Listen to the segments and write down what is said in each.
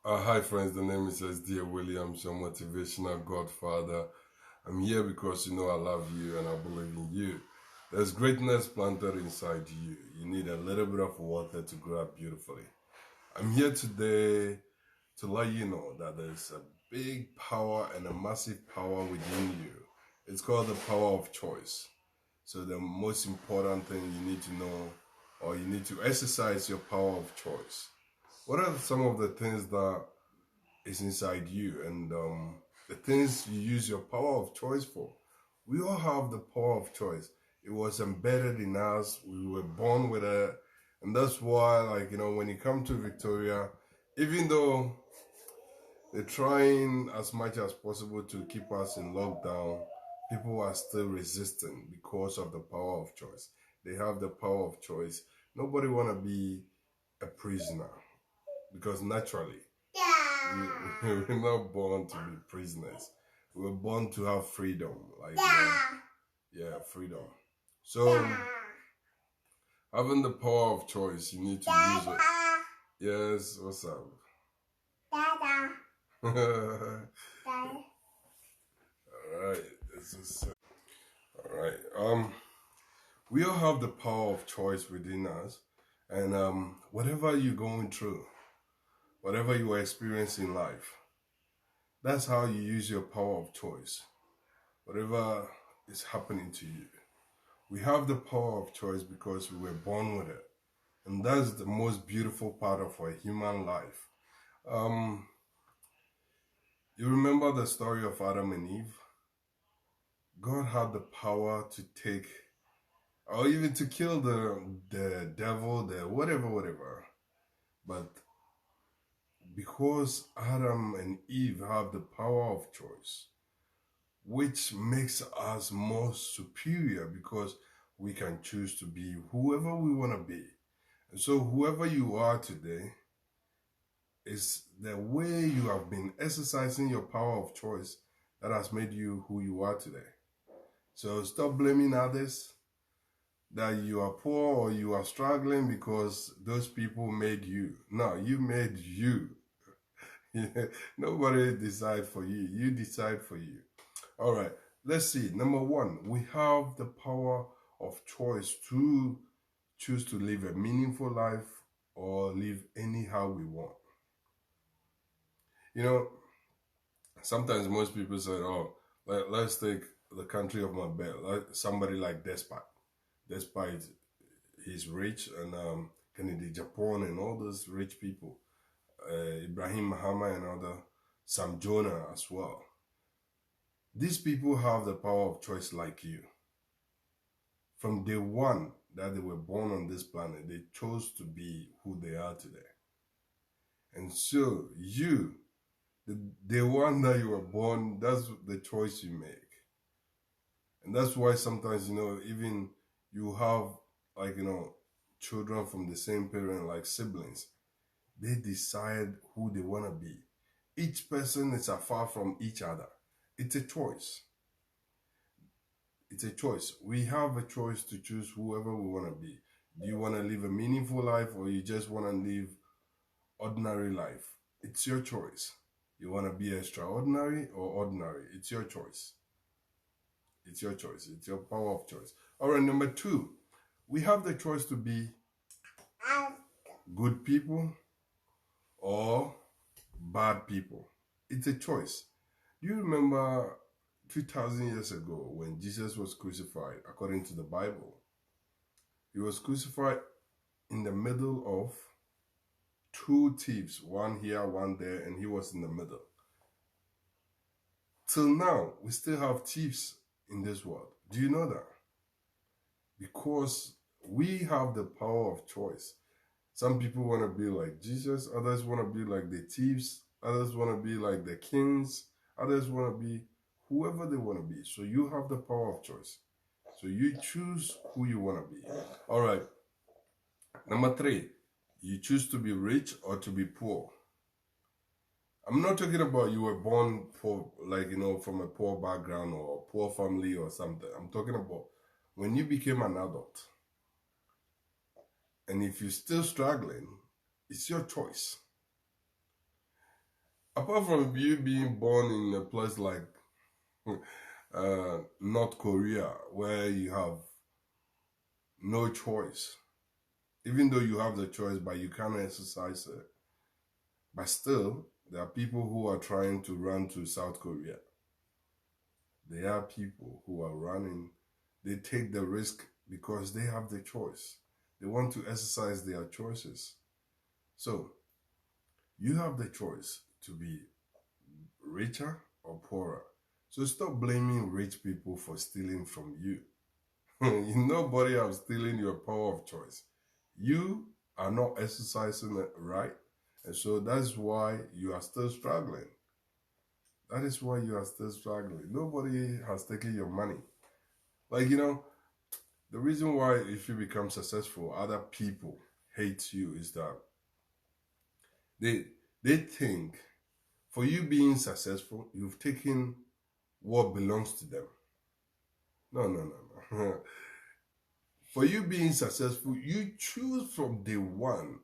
Hi friends, the name is SDA Williams, your Motivational Godfather. I'm here because you know I love you and I believe in you. There's greatness planted inside you. You need a little bit of water to grow up beautifully. I'm here today to let you know that there's a big power and a massive power within you. It's called the power of choice. So the most important thing you need to know, or you need to exercise your power of choice. What are some of the things that is inside you and the things you use your power of choice for? We all have the power of choice. It was embedded in us. We were born with it. And that's why, when you come to Victoria, even though they're trying as much as possible to keep us in lockdown, people are still resisting because of the power of choice. They have the power of choice. Nobody want to be a prisoner because naturally we're not born to be prisoners. We were born to have freedom. Freedom. So having the power of choice, you need to use it. Yes, what's up? All right. All right. We all have the power of choice within us, and whatever you're going through, whatever you are experiencing in life, that's how you use your power of choice. Whatever is happening to you, we have the power of choice because we were born with it. And that's the most beautiful part of our human life. You remember the story of Adam and Eve? God had the power to take, or even to kill the devil, the whatever. But because Adam and Eve have the power of choice, which makes us more superior because we can choose to be whoever we want to be. And so whoever you are today is the way you have been exercising your power of choice that has made you who you are today. So stop blaming others that you are poor or you are struggling because those people made you. No, you made you. Nobody decide for you. You decide for you. All right, let's see. Number one, we have the power of choice to choose to live a meaningful life or live anyhow we want. You know, sometimes most people say, oh, let's take the country of my birth, like somebody like Despot. Despite he's rich and Kennedy Japan and all those rich people, Ibrahim Muhammad and other, Sam Jonah as well. These people have the power of choice like you. From day one that they were born on this planet, they chose to be who they are today. And so you, the day one that you were born, that's the choice you make. And that's why sometimes, even you have, children from the same parent, like siblings, they decide who they want to be. Each person is afar from each other. It's a choice. It's a choice. We have a choice to choose whoever we want to be. Do you want to live a meaningful life or you just want to live ordinary life? It's your choice. You want to be extraordinary or ordinary? It's your choice. It's your choice. It's your power of choice. All right, number two, we have the choice to be good people or bad people. It's a choice. Do you remember 2,000 years ago when Jesus was crucified, according to the Bible? He was crucified in the middle of two thieves, one here, one there, and he was in the middle. Till now, we still have thieves in this world. Do you know that? Because we have the power of choice. Some people want to be like Jesus, others want to be like the thieves, others want to be like the kings, others want to be whoever they want to be. So you have the power of choice. So you choose who you want to be. All right. Number three, you choose to be rich or to be poor. I'm not talking about you were born poor, from a poor background or a poor family or something. I'm talking about when you became an adult. And if you're still struggling, it's your choice. apart from you being born in a place like North Korea, where you have no choice, even though you have the choice, but you can't exercise it. But still, there are people who are trying to run to South Korea. There are people who are running. They take the risk because they have the choice. They want to exercise their choices. So, you have the choice to be richer or poorer. So stop blaming rich people for stealing from you. Nobody has stealing your power of choice. You are not exercising it right. And so that's why you are still struggling. That is why you are still struggling. Nobody has taken your money. Like, the reason why if you become successful, other people hate you is that they think for you being successful, you've taken what belongs to them. No, no, no, no. For you being successful, you choose from day one,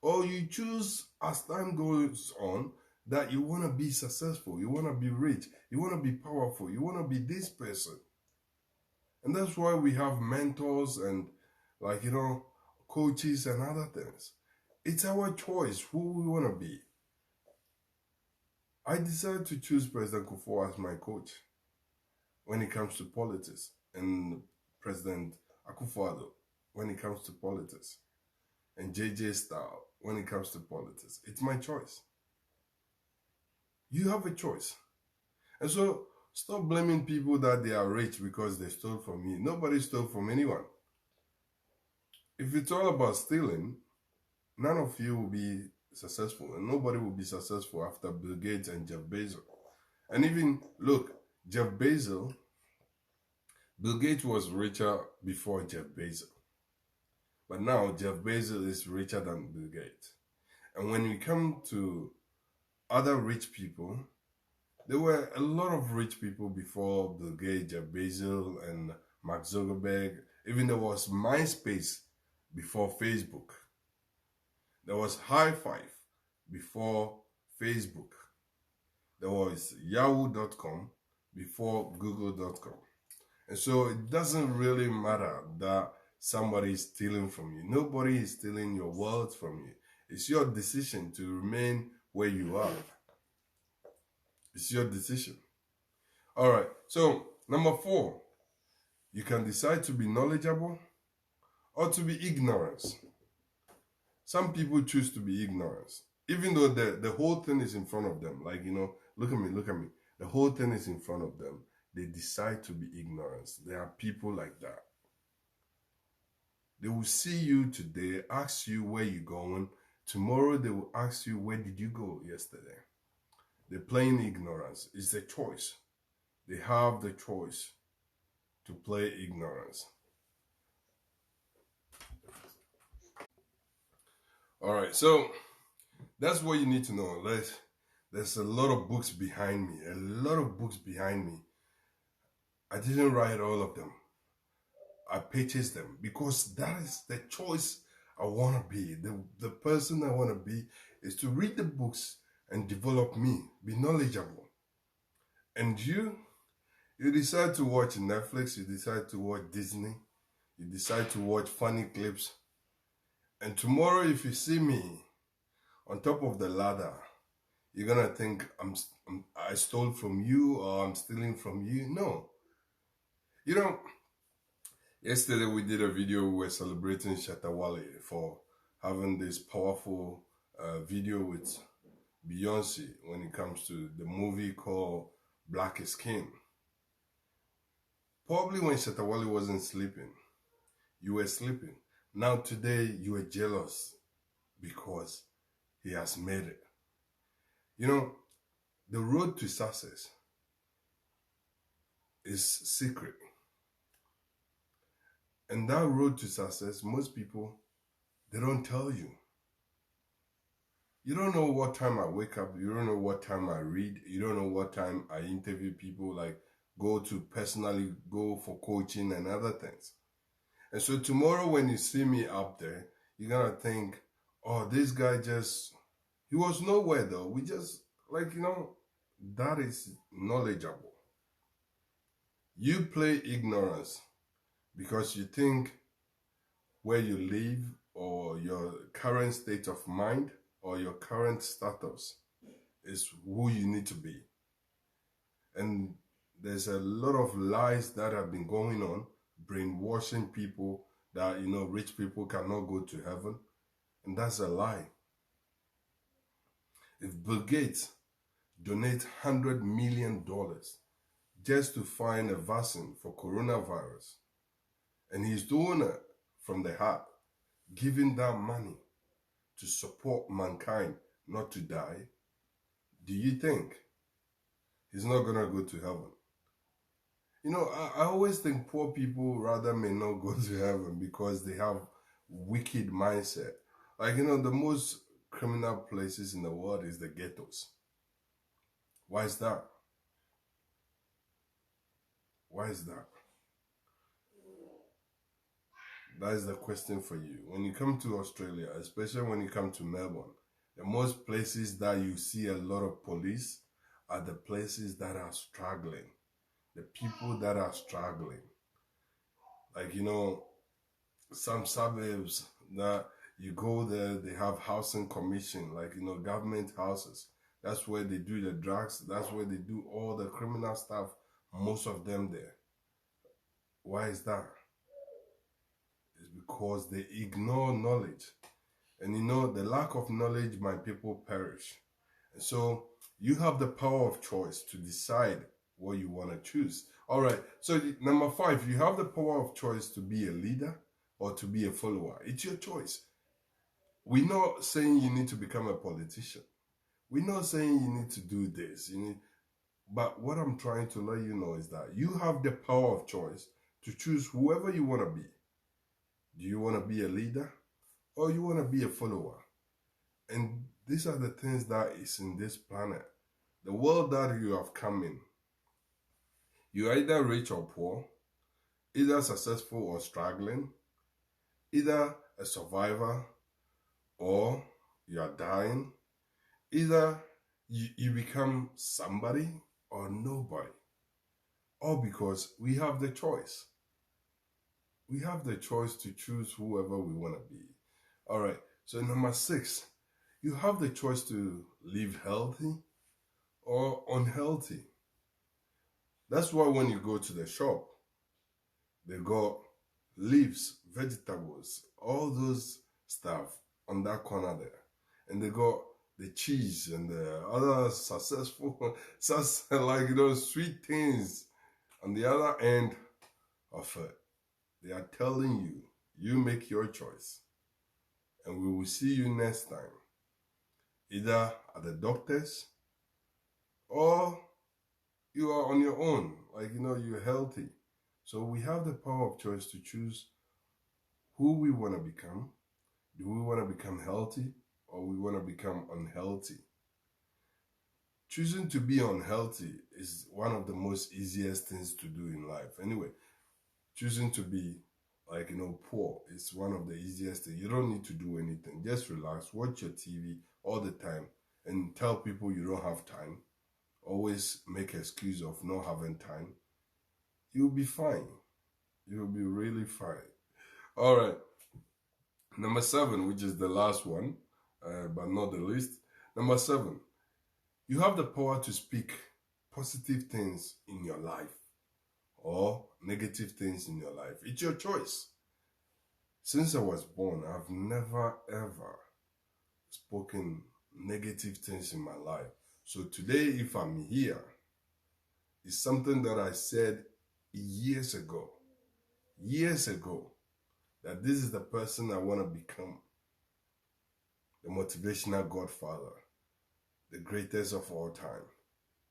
or you choose as time goes on that you want to be successful, you want to be rich, you want to be powerful, you want to be this person. And that's why we have mentors and, coaches and other things. It's our choice who we want to be. I decided to choose President Kufuor as my coach when it comes to politics, and President Akufo-Addo when it comes to politics, and JJ Style when it comes to politics. It's my choice. You have a choice. And so stop blaming people that they are rich because they stole from you. Nobody stole from anyone. If it's all about stealing, none of you will be successful, and nobody will be successful after Bill Gates and Jeff Bezos. And even, look, Jeff Bezos, Bill Gates was richer before Jeff Bezos. But now Jeff Bezos is richer than Bill Gates. And when we come to other rich people, there were a lot of rich people before Bill Gates, Jeff Bezos, and Mark Zuckerberg. Even there was MySpace before Facebook. There was High Five before Facebook. There was Yahoo.com before Google.com. And so it doesn't really matter that somebody is stealing from you. Nobody is stealing your wealth from you. It's your decision to remain where you are. It's your decision. All right. So, number 4, you can decide to be knowledgeable or to be ignorant. Some people choose to be ignorant, even though the whole thing is in front of them. Look at me. The whole thing is in front of them. They decide to be ignorant. There are people like that. They will see you today, ask you where you're going. Tomorrow they will ask you, where did you go yesterday? They're playing ignorance. It's a choice. They have the choice to play ignorance. All right, so that's what you need to know. There's a lot of books behind me. I didn't write all of them. I purchased them because that is the choice I want to be. The person I want to be is to read the books and develop me, be knowledgeable. And you decide to watch Netflix, you decide to watch Disney, you decide to watch funny clips. And tomorrow, if you see me on top of the ladder, you're going to think I stole from you or I'm stealing from you. No. Yesterday we did a video, we were celebrating Shatta Wale for having this powerful video with Beyonce when it comes to the movie called Black is King. Probably when Shatta Wale wasn't sleeping, you were sleeping. Now today you are jealous because he has made it. The road to success is secret. And that road to success, most people, they don't tell you. You don't know what time I wake up. You don't know what time I read. You don't know what time I interview people, personally go for coaching and other things. And so tomorrow when you see me up there, you're going to think, oh, this guy he was nowhere though. We just like, that is knowledgeable. You play ignorance because you think where you live or your current state of mind or your current status is who you need to be. And there's a lot of lies that have been going on, brainwashing people that, rich people cannot go to heaven. And that's a lie. If Bill Gates donates $100 million just to find a vaccine for coronavirus, and he's doing it from the heart, giving that money to support mankind not to die, do you think he's not going to go to heaven? I always think poor people rather may not go to heaven because they have wicked mindset. Like, the most criminal places in the world is the ghettos. Why is that? Why is that? That is the question for you. When you come to Australia, especially when you come to Melbourne, the most places that you see a lot of police are the places that are struggling. The people that are struggling. Like, some suburbs that you go there, they have housing commission, like, government houses. That's where they do the drugs. That's where they do all the criminal stuff. Most of them there. Why is that? It's because they ignore knowledge. And the lack of knowledge, my people perish. And so you have the power of choice to decide what you want to choose. All right. So number 5, you have the power of choice to be a leader or to be a follower. It's your choice. We're not saying you need to become a politician. We're not saying you need to do this. But what I'm trying to let you know is that you have the power of choice to choose whoever you want to be. Do you want to be a leader or you want to be a follower? And these are the things that is in this planet. The world that you have come in. You're either rich or poor, either successful or struggling, either a survivor or you are dying, either you become somebody or nobody. All because we have the choice. We have the choice to choose whoever we want to be. All right. So number 6, you have the choice to live healthy or unhealthy. That's why when you go to the shop, they got leaves, vegetables, all those stuff on that corner there. And they got the cheese and the other successful, sweet things on the other end of it. They are telling you, you make your choice. And we will see you next time. Either at the doctor's or you are on your own. You're healthy. So we have the power of choice to choose who we want to become. Do we want to become healthy or we want to become unhealthy? Choosing to be unhealthy is one of the most easiest things to do in life. Anyway, choosing to be poor is one of the easiest things. You don't need to do anything. Just relax, watch your TV all the time and tell people you don't have time. Always make an excuse of not having time. You'll be fine. You'll be really fine. All right. Number 7, which is the last one, but not the least. Number 7, you have the power to speak positive things in your life or negative things in your life. It's your choice. Since I was born, I've never ever spoken negative things in my life. So today, if I'm here, it's something that I said years ago, that this is the person I want to become. The Motivational Godfather, the greatest of all time.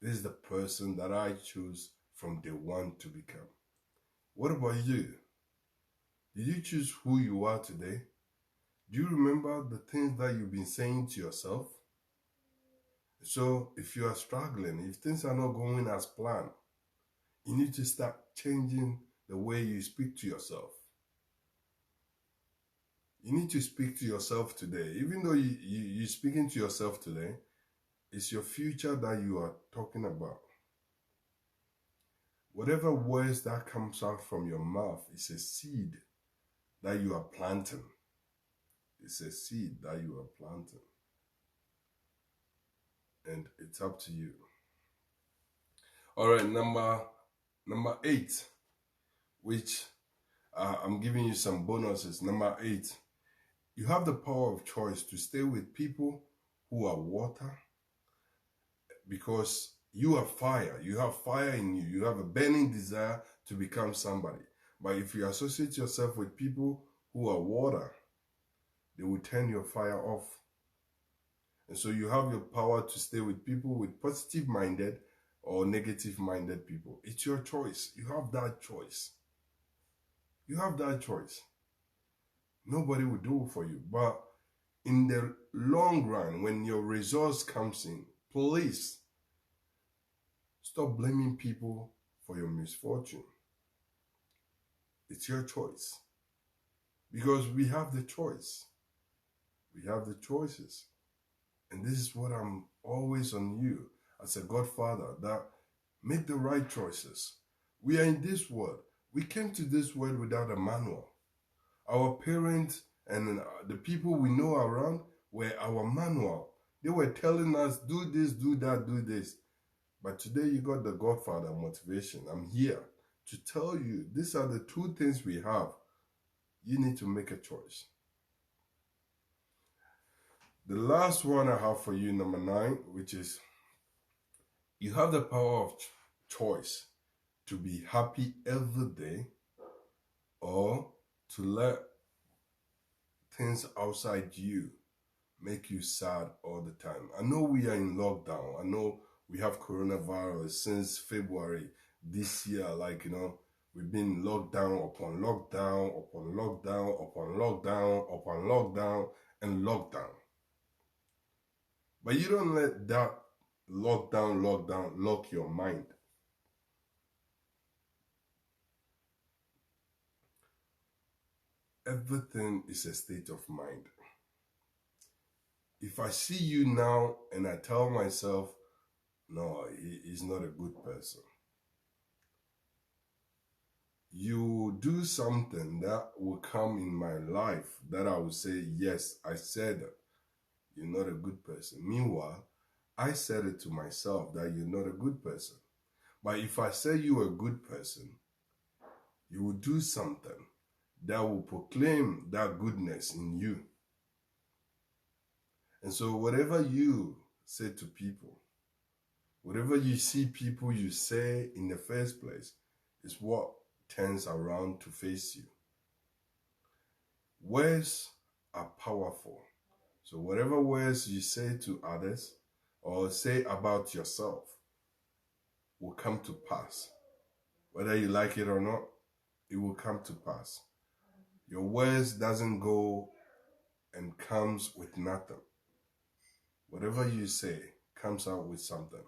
This is the person that I choose from day one to become. What about you? Did you choose who you are today? Do you remember the things that you've been saying to yourself? So if you are struggling, if things are not going as planned, you need to start changing the way you speak to yourself. You need to speak to yourself today. Even though you're speaking to yourself today, It's your future that you are talking about. Whatever words that comes out from your mouth is a seed that you are planting. It's a seed that you are planting. And it's up to you. All right, number 8, which I'm giving you some bonuses. Number 8, you have the power of choice to stay with people who are water, because you are fire. You have fire in you. You have a burning desire to become somebody. But if you associate yourself with people who are water, they will turn your fire off. And so you have your power to stay with people with positive-minded or negative-minded people. It's your choice. You have that choice. You have that choice. Nobody will do it for you. But in the long run, when your results comes in, please stop blaming people for your misfortune. It's your choice. Because we have the choice. We have the choices. And this is what I'm always on you as a godfather, that make the right choices. We are in this world. We came to this world without a manual. Our parents and the people we know around were our manual. They were telling us, do this, do that, do this. But today you got the Godfather motivation. I'm here to tell you, these are the 2 things we have. You need to make a choice. The last one I have for you, number 9, which is, you have the power of choice to be happy every day, or to let things outside you make you sad all the time. I know we are in lockdown. I know we have coronavirus since February this year. We've been locked down upon lockdown, upon lockdown, upon lockdown, upon lockdown, and lockdown. But you don't let that lockdown lock your mind. Everything is a state of mind. If I see you now and I tell myself, no, he's not a good person, you do something that will come in my life that I will say, yes, I said it. You're not a good person. Meanwhile, I said it to myself that you're not a good person. But if I say you're a good person, you will do something that will proclaim that goodness in you. And so whatever you say to people, whatever you see people you say in the first place, is what turns around to face you. Words are powerful. So whatever words you say to others or say about yourself will come to pass. Whether you like it or not, it will come to pass. Your words doesn't go and comes with nothing. Whatever you say comes out with something.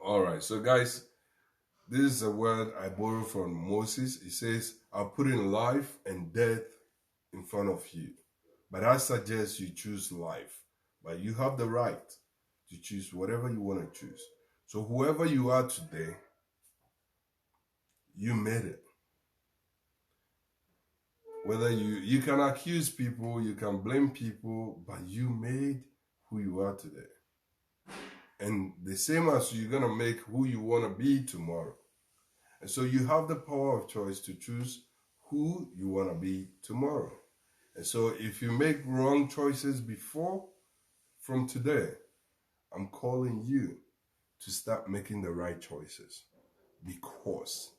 All right, so guys, this is a word I borrowed from Moses. He says, I'll put in life and death in front of you. But I suggest you choose life. But you have the right to choose whatever you want to choose. So whoever you are today, you made it. Whether you can accuse people, you can blame people, but you made who you are today. And the same as you're going to make who you want to be tomorrow. And so you have the power of choice to choose who you want to be tomorrow. And so if you make wrong choices before, from today, I'm calling you to start making the right choices. Because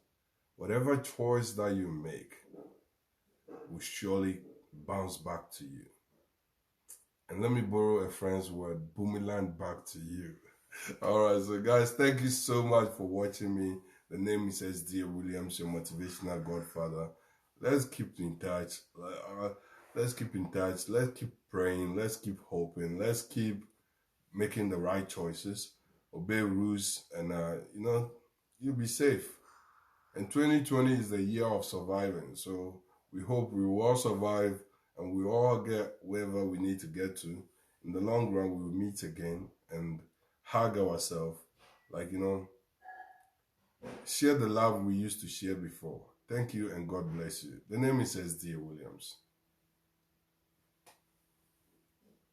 whatever choice that you make will surely bounce back to you. And let me borrow a friend's word, boomerang back to you. All right, so guys, thank you so much for watching me. The name is SDA Williams, your Motivational Godfather. Let's keep in touch. Let's keep in touch. Let's keep praying. Let's keep hoping. Let's keep making the right choices. Obey rules, and you'll be safe. And 2020 is the year of surviving. So we hope we will all survive and we all get wherever we need to get to. In the long run, we will meet again. and hug ourselves. Like, share the love we used to share before. Thank you and God bless you. The name is SDA Williams.